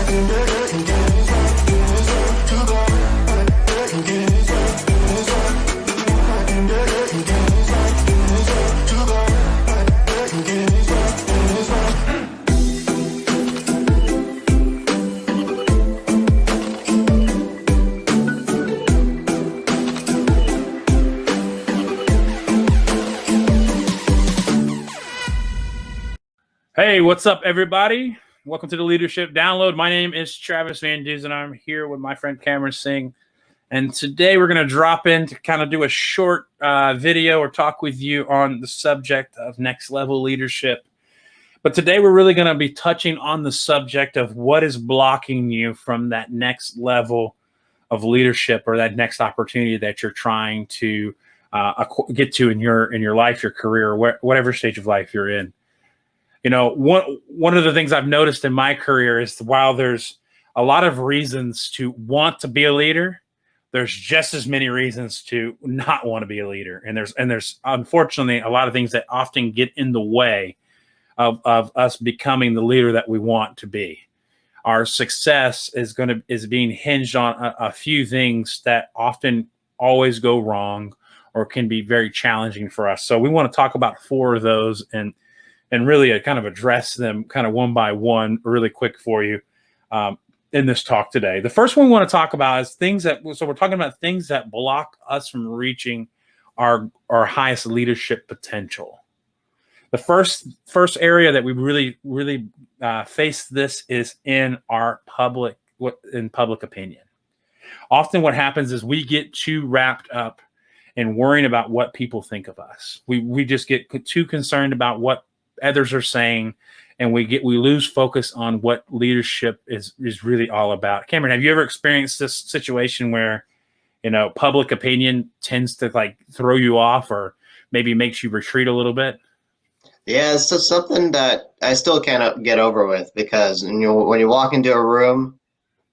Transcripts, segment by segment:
Hey, what's up, everybody? Welcome to the Leadership Download. My name is Travis Van Duzen. I'm here with my friend Cameron Singh. And today we're going to drop in to kind of do a short video or talk with you on the subject of next level leadership. But today we're really going to be touching on the subject of what is blocking you from that next level of leadership or that next opportunity that you're trying to get to in your life, your career, whatever stage of life you're in. You know, one of the things I've noticed in my career is while there's a lot of reasons to want to be a leader, there's just as many reasons to not want to be a leader. And there's unfortunately a lot of things that often get in the way of us becoming the leader that we want to be. Our success is being hinged on a few things that often always go wrong or can be very challenging for us. So we want to talk about 4 of those and really kind of address them kind of one by one really quick for you in this talk today. The first one we want to talk about is so we're talking about things that block us from reaching our highest leadership potential. The first area that we really face this is in our public opinion. Often what happens is we get too wrapped up in worrying about what people think of us. We just get too concerned about what others are saying, and we lose focus on what leadership is really all about. Cameron, have you ever experienced this situation where, you know, public opinion tends to like throw you off or maybe makes you retreat a little bit? Yeah, it's just something that I still can't get over with because when you walk into a room,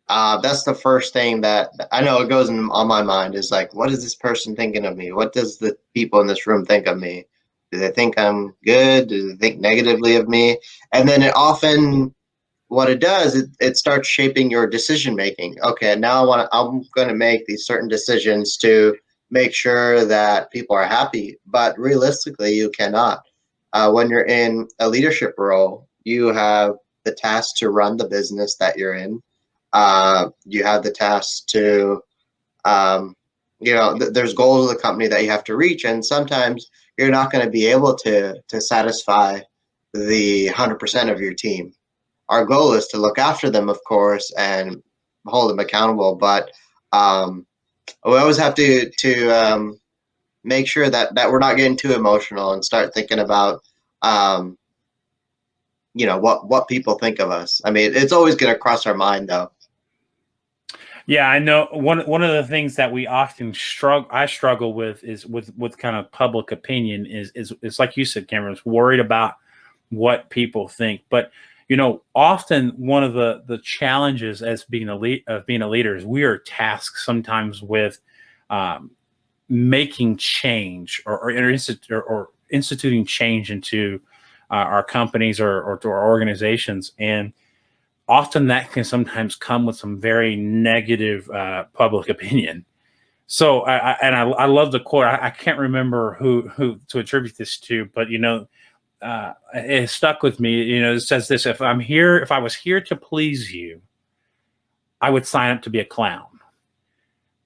that's the first thing that I know it goes on my mind is like, what is this person thinking of me? What does the people in this room think of me? Do they think I'm good? Do they think negatively of me? And then what it does, it starts shaping your decision making. Okay, now I'm going to make these certain decisions to make sure that people are happy. But realistically, you cannot. When you're in a leadership role, you have the task to run the business that you're in. You have the task to, there's goals of the company that you have to reach, and sometimes you're not going to be able to satisfy the 100% of your team. Our goal is to look after them, of course, and hold them accountable. But we always have to make sure that we're not getting too emotional and start thinking about, what people think of us. I mean, it's always going to cross our mind, though. Yeah, I know one of the things that we often struggle with is with kind of public opinion is like you said, Cameron, is worried about what people think. But you know, often one of the challenges as being a leader is we are tasked sometimes with making change or instituting change into our companies or to our organizations, and often that can sometimes come with some very negative public opinion. So I love the quote. I can't remember who to attribute this to, but you know, it stuck with me. You know, it says this: if I was here to please you, I would sign up to be a clown.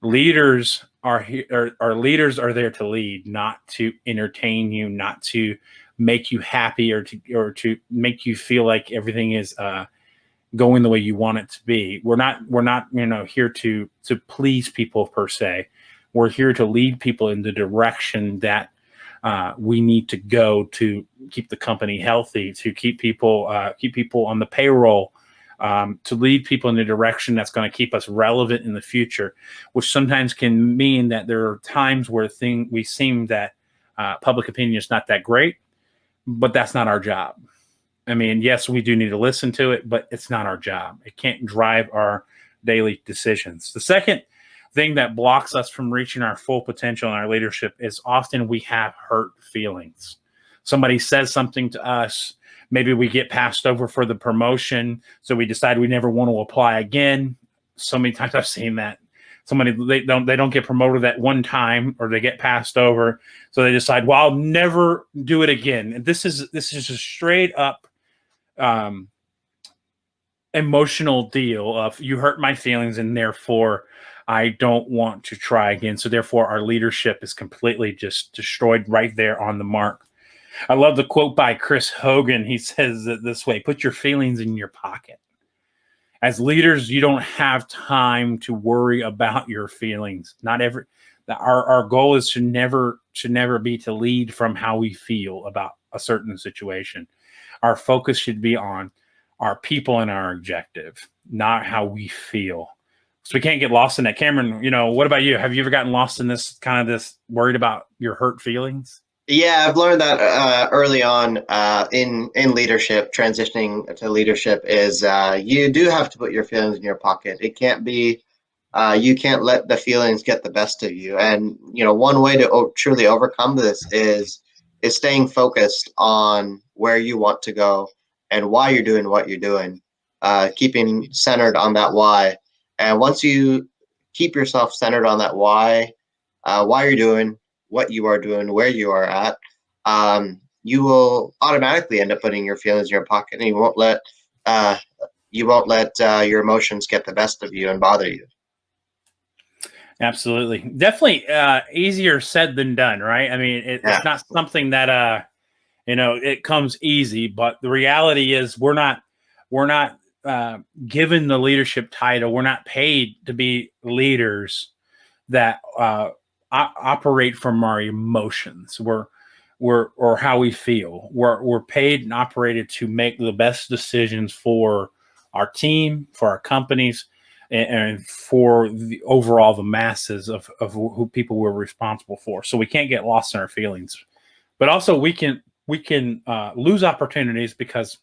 Leaders are there to lead, not to entertain you, not to make you happy or to make you feel like everything is going the way you want it to be. We're not here to please people per se. We're here to lead people in the direction that we need to go to keep the company healthy, to keep people on the payroll, to lead people in the direction that's going to keep us relevant in the future, which sometimes can mean that there are times where we seem that public opinion is not that great, but that's not our job. I mean, yes, we do need to listen to it, but it's not our job. It can't drive our daily decisions. The second thing that blocks us from reaching our full potential in our leadership is often we have hurt feelings. Somebody says something to us, Maybe we get passed over for the promotion, so we decide we never want to apply again. So many times I've seen that. Somebody they don't get promoted that one time, or they get passed over, so they decide, well, I'll never do it again. And this is a straight up emotional deal of, you hurt my feelings, and therefore I don't want to try again. So therefore our leadership is completely just destroyed right there on the mark. I love the quote by Chris Hogan. He says it this way: put your feelings in your pocket. As leaders, you don't have time to worry about your feelings. Our goal is to never be to lead from how we feel about a certain situation. Our focus should be on our people and our objective, not how we feel. So we can't get lost in that. Cameron, what about you? Have you ever gotten lost in this worried about your hurt feelings? Yeah, I've learned that early on in leadership, transitioning to leadership, is you do have to put your feelings in your pocket. It can't be, you can't let the feelings get the best of you. And one way to truly overcome this is staying focused on where you want to go and why you're doing what you're doing, keeping centered on that why. And once you keep yourself centered on that why you're doing what you are doing, where you are at, you will automatically end up putting your feelings in your pocket, and you won't let your emotions get the best of you and bother you. Absolutely. Definitely easier said than done, right? I mean, it's not something that it comes easy, but the reality is we're not given the leadership title. We're not paid to be leaders that operate from our emotions. Or how we feel. We're paid and operated to make the best decisions for our team, for our companies, and for the overall the masses of who people we're responsible for. So we can't get lost in our feelings, but also we can lose opportunities because,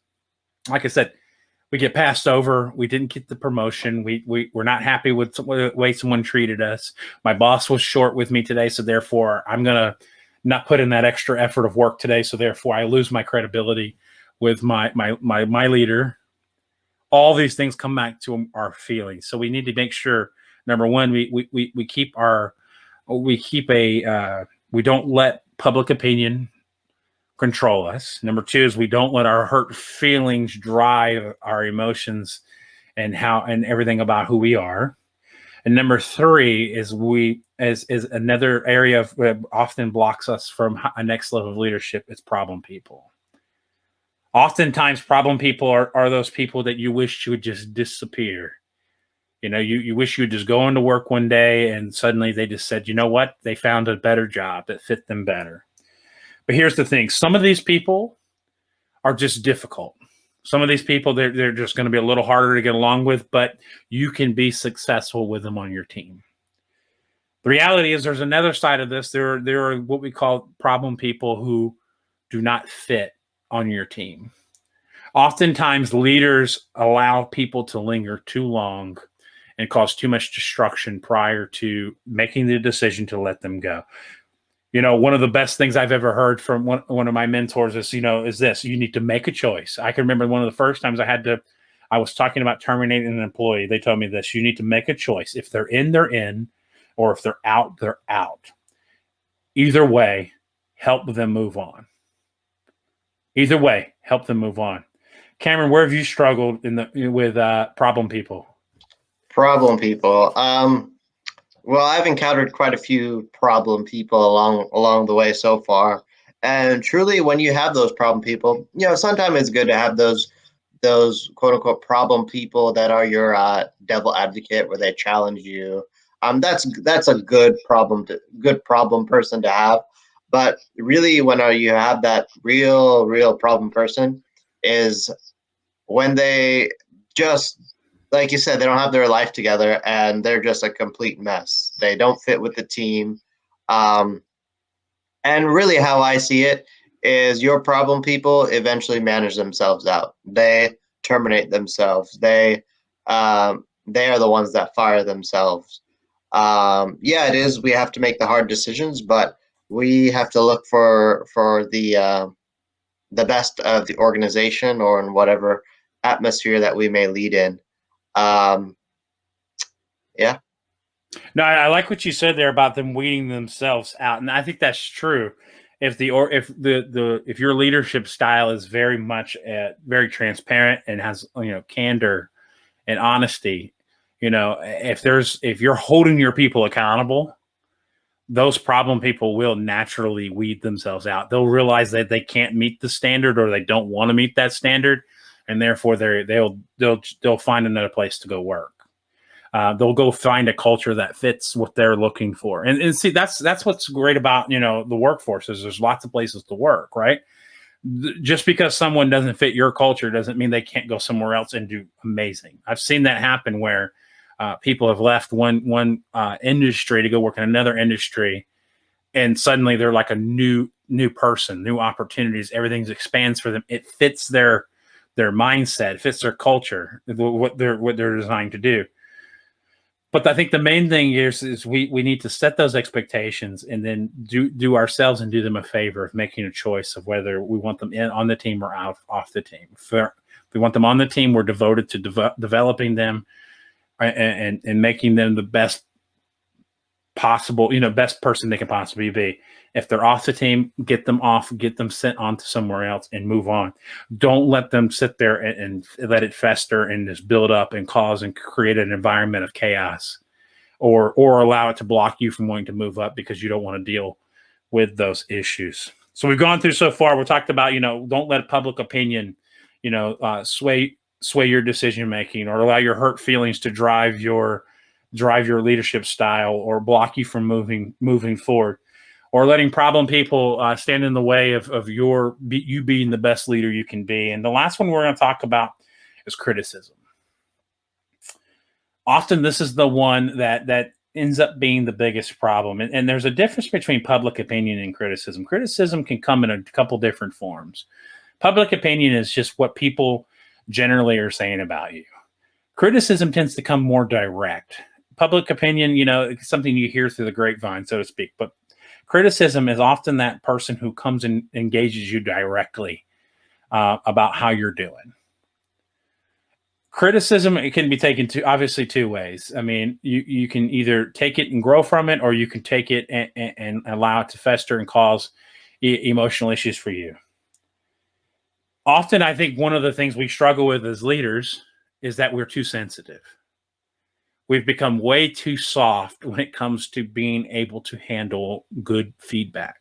like I said, we get passed over. We didn't get the promotion. We're not happy with the way someone treated us. My boss was short with me today, so therefore I'm gonna not put in that extra effort of work today. So therefore I lose my credibility with my leader. All these things come back to our feelings. So we need to make sure, number one, we don't let public opinion control us. Number two is we don't let our hurt feelings drive our emotions and everything about who we are. And number three is is another area that often blocks us from a next level of leadership. It's problem people. Oftentimes problem people are those people that you wish would just disappear. You wish you would just go into work one day and suddenly they just said, you know what? They found a better job that fit them better. But here's the thing. Some of these people are just difficult. Some of these people, they're just going to be a little harder to get along with, but you can be successful with them on your team. The reality is there's another side of this. There are what we call problem people who do not fit on your team. Oftentimes, leaders allow people to linger too long and cause too much destruction prior to making the decision to let them go. One of the best things I've ever heard from one of my mentors is this: you need to make a choice. I can remember one of the first times I was talking about terminating an employee. They told me this: you need to make a choice. If they're in, they're in, or if they're out, they're out. Either way, help them move on. Either way, help them move on. Cameron, where have you struggled with problem people? Problem people. Well, I've encountered quite a few problem people along the way so far, and truly, when you have those problem people, sometimes it's good to have those quote unquote problem people that are your devil advocate, where they challenge you. That's a good problem person to have. But really, when you have that real problem person, is when they just, like you said, they don't have their life together and they're just a complete mess. They don't fit with the team. And really how I see it is your problem people eventually manage themselves out. They terminate themselves. They are the ones that fire themselves. It is. We have to make the hard decisions, but we have to look for the the best of the organization or in whatever atmosphere that we may lead in. Um, yeah. No, I like what you said there about them weeding themselves out, and I think that's true. If your leadership style is very much very transparent and has candor and honesty, if you're holding your people accountable, those problem people will naturally weed themselves out. They'll realize that they can't meet the standard or they don't want to meet that standard, and therefore they'll find another place to go work. They'll go find a culture that fits what they're looking for. And see, that's what's great about the workforce is there's lots of places to work, right? Just because someone doesn't fit your culture doesn't mean they can't go somewhere else and do amazing. I've seen that happen where people have left one industry to go work in another industry, and suddenly they're like a new person, new opportunities. Everything expands for them. It fits their mindset, it fits their culture, what they're designed to do. But I think the main thing is we need to set those expectations and then do ourselves and do them a favor of making a choice of whether we want them in on the team or off the team. If we want them on the team, we're devoted to developing them and making them the best possible, best person they can possibly be. If they're off the team, get them off, get them sent on to somewhere else and move on. Don't let them sit there and let it fester and just build up and cause and create an environment of chaos or allow it to block you from wanting to move up because you don't want to deal with those issues. So we've gone through so far, we talked about, don't let public opinion, sway your decision-making or allow your hurt feelings to drive your leadership style or block you from moving forward, or letting problem people stand in the way of you being the best leader you can be. And the last one we're going to talk about is criticism. Often this is the one that ends up being the biggest problem. And there's a difference between public opinion and criticism. Criticism can come in a couple different forms. Public opinion is just what people generally are saying about you. Criticism tends to come more direct. Public opinion, it's something you hear through the grapevine, so to speak. But criticism is often that person who comes and engages you directly about how you're doing. Criticism, it can be taken obviously two ways. I mean, you can either take it and grow from it, or you can take it and allow it to fester and cause emotional issues for you. Often, I think one of the things we struggle with as leaders is that we're too sensitive. We've become way too soft when it comes to being able to handle good feedback.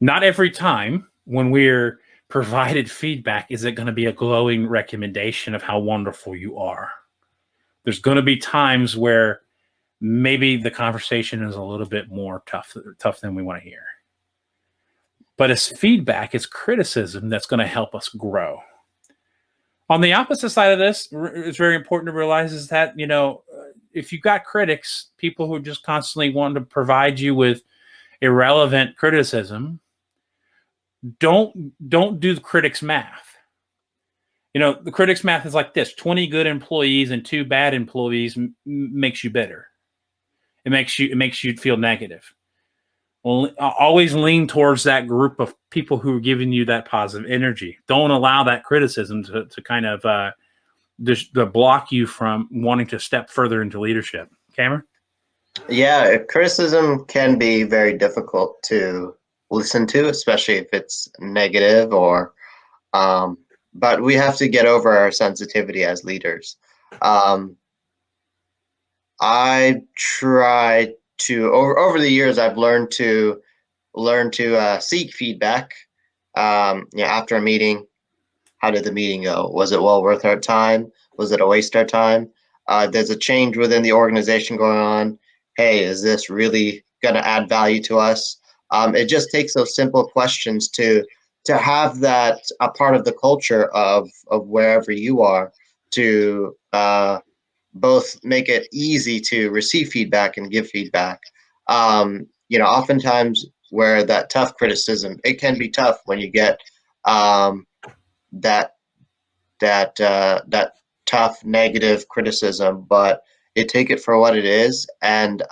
Not every time when we're provided feedback is it going to be a glowing recommendation of how wonderful you are. There's going to be times where maybe the conversation is a little bit more tough than we want to hear. But it's feedback, it's criticism that's going to help us grow. On the opposite side of this, it's very important to realize is that, if you've got critics, people who just constantly want to provide you with irrelevant criticism, don't do the critics' math. The critics' math is like this: 20 good employees and 2 bad employees makes you bitter. It makes you feel negative. Well, always lean towards that group of people who are giving you that positive energy. Don't allow that criticism to kind of to block you from wanting to step further into leadership. Cameron? Yeah, criticism can be very difficult to listen to, especially if it's negative but we have to get over our sensitivity as leaders. I try to over the years I've learned to seek feedback. After a meeting, how did the meeting go? Was it well worth our time? Was it a waste of our time? There's a change within the organization going on. Hey, is this really going to add value to us? It just takes those simple questions to have that a part of the culture of wherever you are, to both make it easy to receive feedback and give feedback. Oftentimes where that tough criticism, it can be tough when you get that tough negative criticism, but take it for what it is and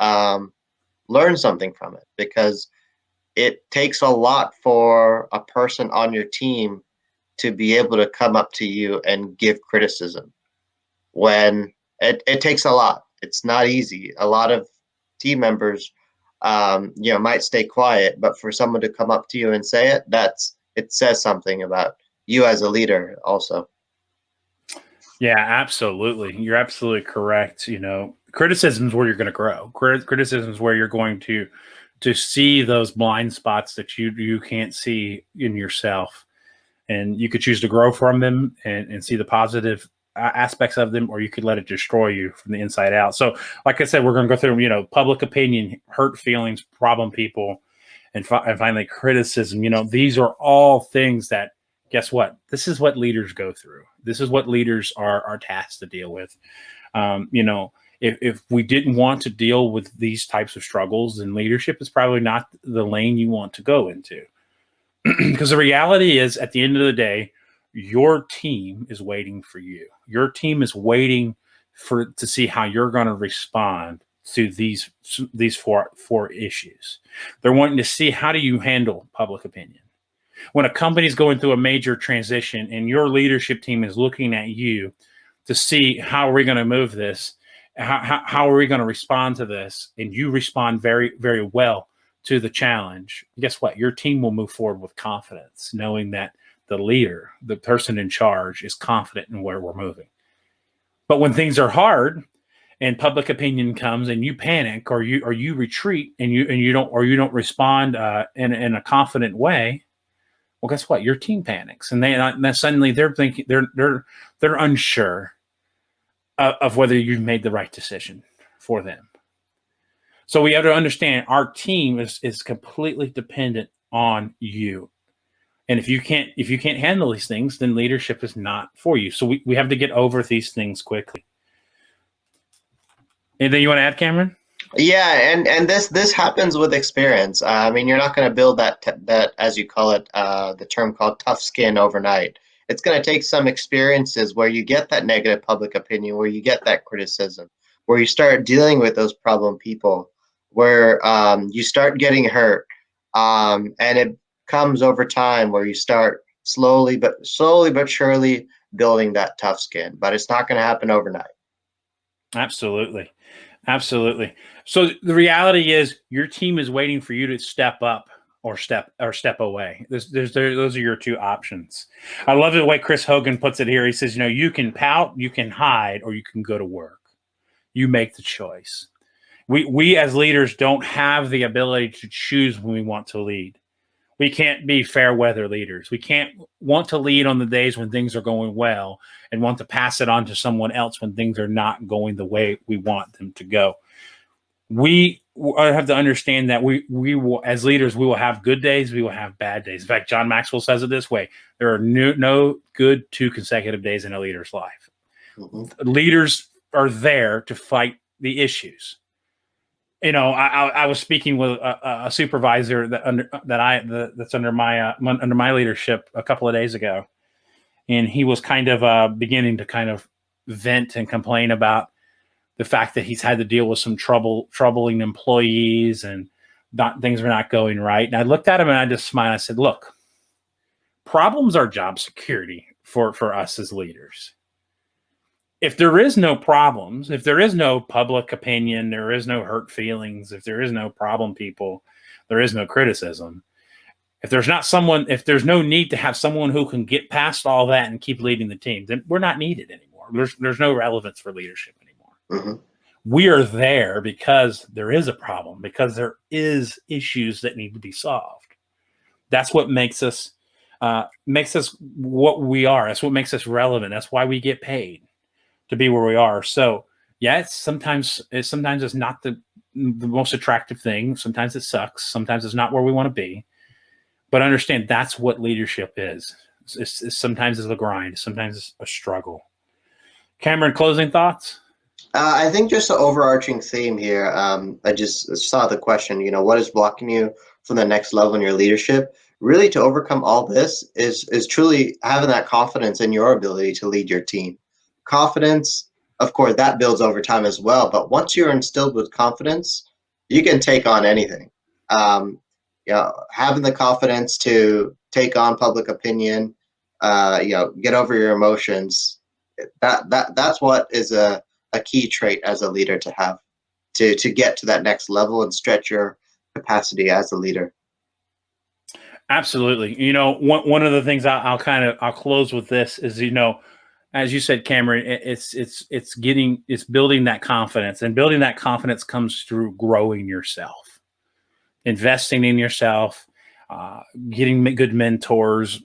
learn something from it, because it takes a lot for a person on your team to be able to come up to you and give criticism. When it takes a lot. It's not easy. A lot of team members, might stay quiet, but for someone to come up to you and say it, it says something about you as a leader also. Yeah, absolutely. You're absolutely correct. Criticism is where you're going to grow. Criticism is where you're going to see those blind spots that you can't see in yourself, and you could choose to grow from them and see the positive aspects of them, or you could let it destroy you from the inside out. So, like I said, we're going to go through, public opinion, hurt feelings, problem people, and finally criticism. These are all things that, guess what? This is what leaders go through. This is what leaders are tasked to deal with. If we didn't want to deal with these types of struggles, then leadership is probably not the lane you want to go into. Because the reality is, at the end of the day, your team is waiting for you. Your team is waiting to see how you're going to respond to these four issues. They're wanting to see, how do you handle public opinion? When a company is going through a major transition and your leadership team is looking at you to see, how are we going to move this? How are we going to respond to this? And you respond very, very well to the challenge. Guess what? Your team will move forward with confidence, knowing that the leader, the person in charge, is confident in where we're moving. But when things are hard and public opinion comes and you panic, or you retreat and you don't respond in a confident way, well, guess what? Your team panics, and then suddenly they're thinking they're unsure of whether you've made the right decision for them. So we have to understand, our team is completely dependent on you. And if you can't handle these things, then leadership is not for you. So we have to get over these things quickly. Anything you want to add, Cameron? Yeah, and this happens with experience. You're not going to build that, as you call it, the term called tough skin, overnight. It's going to take some experiences where you get that negative public opinion, where you get that criticism, where you start dealing with those problem people, where you start getting hurt, and it comes over time, where you start slowly but surely building that tough skin. But it's not going to happen overnight. Absolutely. So the reality is, your team is waiting for you to step up or step away. Those are your two options. I love the way Chris Hogan puts it here. He says, you can pout, you can hide, or you can go to work. You make the choice. We as leaders don't have the ability to choose when we want to lead. We can't be fair weather leaders. We can't want to lead on the days when things are going well and want to pass it on to someone else when things are not going the way we want them to go. We have to understand that we will, as leaders, we will have good days, we will have bad days. In fact, John Maxwell says it this way: there are no good 2 consecutive days in a leader's life. Mm-hmm. Leaders are there to fight the issues. I was speaking with a supervisor that's under my leadership a couple of days ago, and he was kind of beginning to kind of vent and complain about the fact that he's had to deal with some troubling employees, and things are not going right. And I looked at him and I just smiled. I said, "Look, problems are job security for us as leaders. If there is no problems, if there is no public opinion, there is no hurt feelings, if there is no problem people, there is no criticism. If there's no need to have someone who can get past all that and keep leading the team, then we're not needed anymore. There's no relevance for leadership anymore. Mm-hmm. We are there because there is a problem, because there is issues that need to be solved. That's what makes us what we are. That's what makes us relevant. That's why we get paid to be where we are. So yeah, sometimes it's not the most attractive thing. Sometimes it sucks. Sometimes it's not where we want to be. But understand, that's what leadership is. Sometimes it's a grind. Sometimes it's a struggle. Cameron, closing thoughts? I think just the overarching theme here. I just saw the question. What is blocking you from the next level in your leadership? Really, to overcome all this is truly having that confidence in your ability to lead your team. Confidence, of course, that builds over time as well. But once you're instilled with confidence, you can take on anything. having the confidence to take on public opinion, get over your emotions. That's what is a key trait as a leader to have to get to that next level and stretch your capacity as a leader. Absolutely. One of the things I'll close with this is, as you said, Cameron, it's building that confidence, and building that confidence comes through growing yourself, investing in yourself, getting good mentors,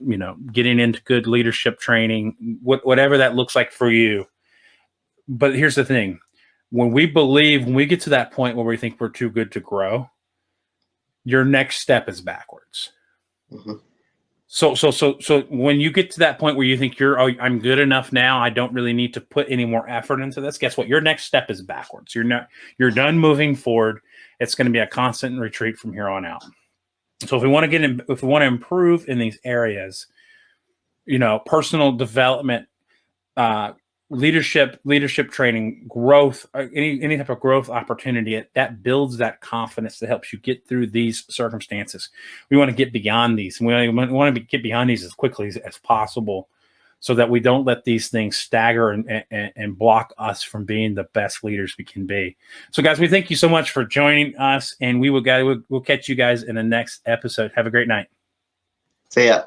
getting into good leadership training, whatever that looks like for you. But here's the thing. When we get to that point where we think we're too good to grow, your next step is backwards. Mm-hmm. So when you get to that point where you think I'm good enough now, I don't really need to put any more effort into this. Guess what? Your next step is backwards. You're done moving forward. It's going to be a constant retreat from here on out. So if we want to improve in these areas, personal development, leadership training, growth, any type of growth opportunity, that builds that confidence that helps you get through these circumstances. We want to get beyond these. We want to get beyond these as quickly as possible, so that we don't let these things stagger and block us from being the best leaders we can be. So, guys, we thank you so much for joining us, and we'll catch you guys in the next episode. Have a great night. See ya.